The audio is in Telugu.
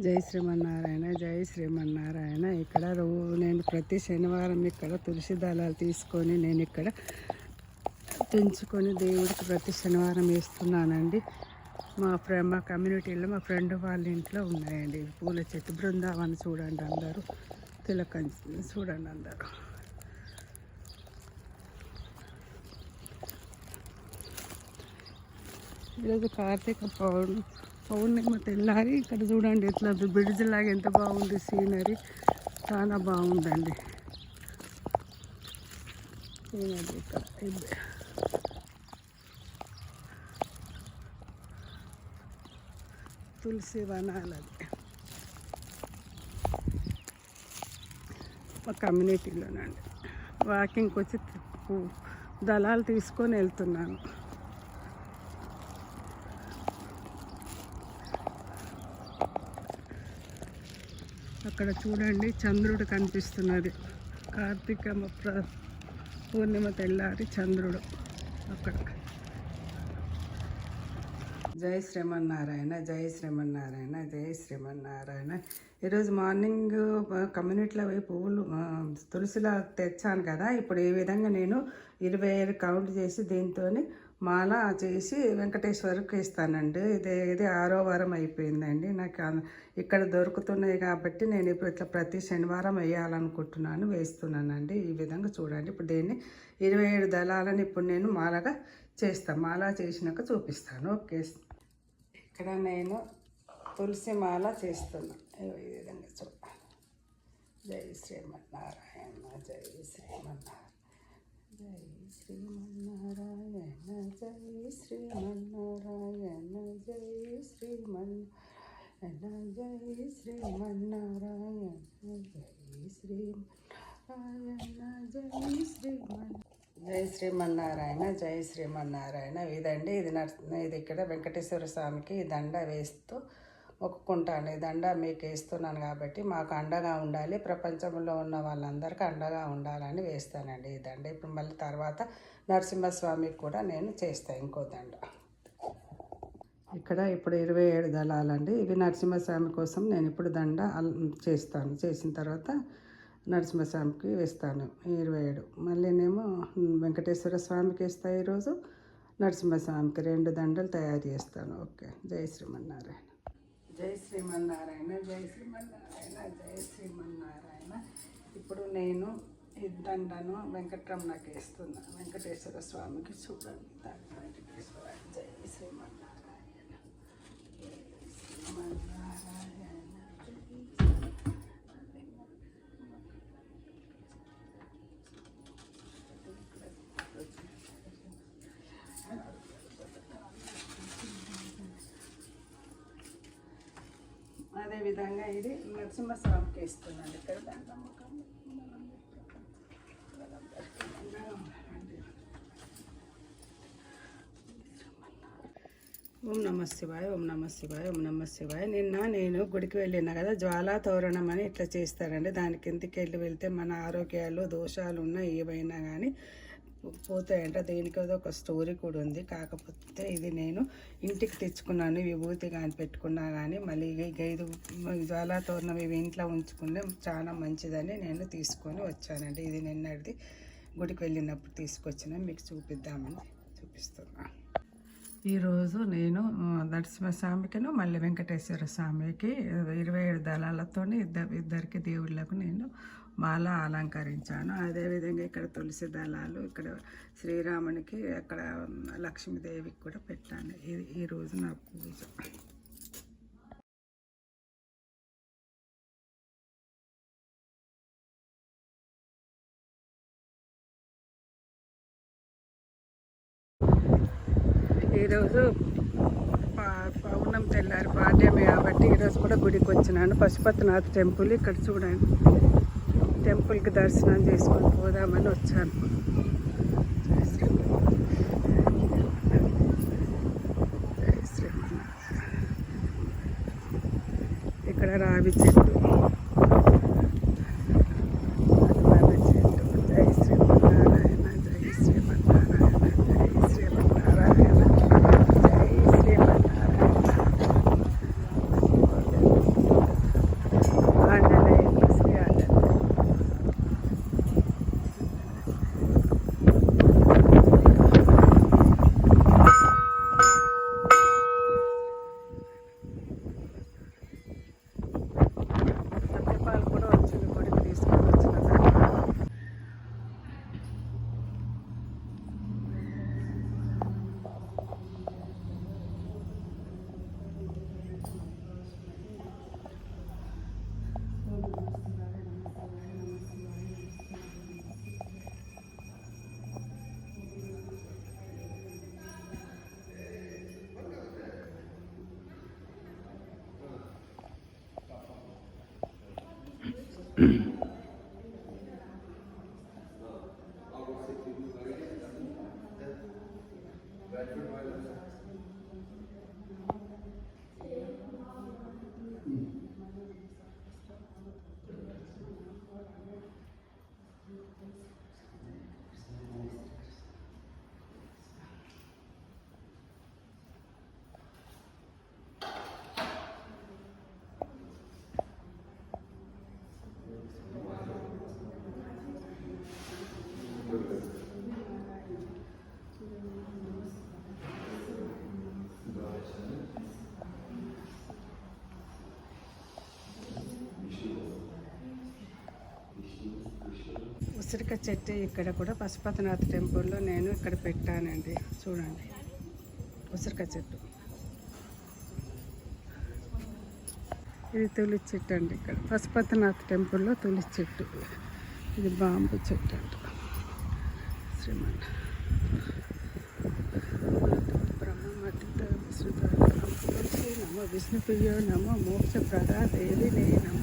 జై శ్రీమన్నారాయణ, జై శ్రీమన్నారాయణ. ఇక్కడ నేను ప్రతి శనివారం ఇక్కడ తులసి దళాలు తీసుకొని నేను ఇక్కడ పెంచుకొని దేవుడికి ప్రతి శనివారం వేస్తున్నానండి. మా కమ్యూనిటీలో మా ఫ్రెండ్ వాళ్ళ ఇంట్లో ఉన్నాయండి పూల చెట్టు. బృందావనం చూడండి, అందరూ తిలకం చూడండి అందరూ. ఈరోజు కార్తీక పౌర్ణిమ తెల్లారి ఇక్కడ చూడండి ఎట్లా బ్రిడ్జ్ లాగా ఎంత బాగుంది సీనరీ, చాలా బాగుందండి సీనరీ. ఇక్కడ తులసి వనాలది మా కమ్యూనిటీలోనండి. వాకింగ్కి వచ్చి దళాలు తీసుకొని వెళ్తున్నాను. అక్కడ చూడండి చంద్రుడు కనిపిస్తున్నది. కార్తీక పూర్ణిమ తెల్లారి చంద్రుడు అక్కడ. జై శ్రీమన్నారాయణ, జై శ్రీమన్నారాయణ, జై శ్రీమన్నారాయణ. ఈరోజు మార్నింగ్ కమ్యూనిటీలో పోయి పువ్వులు తులసిలా తెచ్చాను కదా. ఇప్పుడు ఈ విధంగా నేను 25 కౌంట్ చేసి దీంతో మాల చేసి వెంకటేశ్వరకు ఇస్తానండి. ఇది 6వ వారం అయిపోయిందండి. నాకు ఇక్కడ దొరుకుతున్నాయి కాబట్టి నేను ఇప్పుడు ఇట్లా ప్రతి శనివారం వేయాలనుకుంటున్నాను, వేస్తున్నానండి. ఈ విధంగా చూడండి. ఇప్పుడు దీన్ని 27 దళాలను ఇప్పుడు నేను మాలగా చేస్తాను. మాల చేసినాక చూపిస్తాను. ఓకే. ఇక్కడ నేను తులసి మాల చేస్తున్నాను. ఈ విధంగా చూడాలి. జై శ్రీమన్నారాయణ, జై శ్రీమన్నారాయణ, జై శ్రీమన్నారాయణ, జై శ్రీమన్నారాయణ, జై శ్రీమన్నారాయణ, జై శ్రీమన్నారాయణ, జై శ్రీమన్నారాయణ, జై శ్రీమన్నారాయణ, జై శ్రీమన్నారాయణ, జై శ్రీమన్నారాయణ. ఇదండి ఇది ఇక్కడ వెంకటేశ్వర స్వామికి ఈ దండ వేస్తూ మొక్కుకుంటాను. ఈ దండ మీకు వేస్తున్నాను కాబట్టి మాకు అండగా ఉండాలి, ప్రపంచంలో ఉన్న వాళ్ళందరికీ అండగా ఉండాలని వేస్తానండి ఈ దండ. ఇప్పుడు మళ్ళీ తర్వాత నరసింహస్వామికి కూడా నేను చేస్తాను ఇంకో దండ. ఇక్కడ ఇప్పుడు 27 దళాలండి. ఇవి నరసింహస్వామి కోసం నేను ఇప్పుడు దండ చేస్తాను. చేసిన తర్వాత నరసింహస్వామికి వేస్తాను 27. మళ్ళీనేమో వెంకటేశ్వర స్వామికి వేస్తాను. ఈరోజు నరసింహస్వామికి 2 దండలు తయారు చేస్తాను. ఓకే. జై శ్రీమన్నారాయణ, జై శ్రీమన్నారాయణ, జై శ్రీమన్నారాయణ, జై శ్రీమన్నారాయణ. ఇప్పుడు నేను ఈ దండను వెంకటరమణకి వేస్తున్నాను. వెంకటేశ్వర స్వామికి చూడండి. వెంకటేశ్వర జై శ్రీమన్నారాయణ, జై శ్రీమన్నారాయణ. అదేవిధంగా ఇది నరసింహస్వామికి ఇస్తున్నాను. ఇక్కడ దండం ఓం నమ శివాయ, ఓం నమ శివాయ, ఓం నమ శివాయ. నేను గుడికి వెళ్ళినా కదా, జ్వాలా తోరణం అని ఇట్లా చేస్తారండి. దాని కిందకి వెళ్తే మన ఆరోగ్యాలు దోషాలు ఉన్న ఏవైనా కానీ పోతాయంట. దీనికి ఒక స్టోరీ కూడా ఉంది. కాకపోతే ఇది నేను ఇంటికి తెచ్చుకున్నాను. విభూతి కానీ పెట్టుకున్నా కానీ మళ్ళీ ఇది జ్వాలా తోరణం ఇవి ఇంట్లో ఉంచుకుంటే చాలా మంచిదని నేను తీసుకొని వచ్చానండి. ఇది నిన్నటిది గుడికి వెళ్ళినప్పుడు తీసుకొచ్చిన మీకు చూపిద్దామని చూపిస్తున్నాను. ఈరోజు నేను నరసింహస్వామికిను మళ్ళీ వెంకటేశ్వర స్వామికి 27 దళాలతో ఇద్దరికి దేవుళ్ళకు నేను మాల అలంకరించాను. అదేవిధంగా ఇక్కడ తులసి దళాలు, ఇక్కడ శ్రీరామునికి, అక్కడ లక్ష్మీదేవికి కూడా పెట్టాను. ఇది ఈరోజు నా పూజ. ఈరోజు పౌర్ణం తెల్లారి పాడ్యమే కాబట్టి ఈరోజు కూడా గుడికి వచ్చినాను. పశుపతినాథ్ టెంపుల్ ఇక్కడ చూడండి. టెంపుల్కి దర్శనం చేసుకొని పోదామని వచ్చాను. ఇక్కడ రావి చెట్టు, జై శ్రీమన్నారాయణ, జై శ్రీమన్నారాయణ, జై శ్రీమన్నారాయణ, జై శ్రీమన్నారాయణ. ఉసిరికాయ చెట్టు ఇక్కడ కూడా పశుపతినాథ్ టెంపుల్లో నేను ఇక్కడ పెట్టానండి. చూడండి ఉసిరికాయ చెట్టు. ఇది తులసి చెట్టు అండి. ఇక్కడ పశుపతినాథ్ టెంపుల్లో తులసి చెట్టు. ఇది బాంబు చెట్టు అంట. శ్రీమన్ నమో విష్ణుప్రియ నమో మోక్ష ప్రదా దేవినే నమ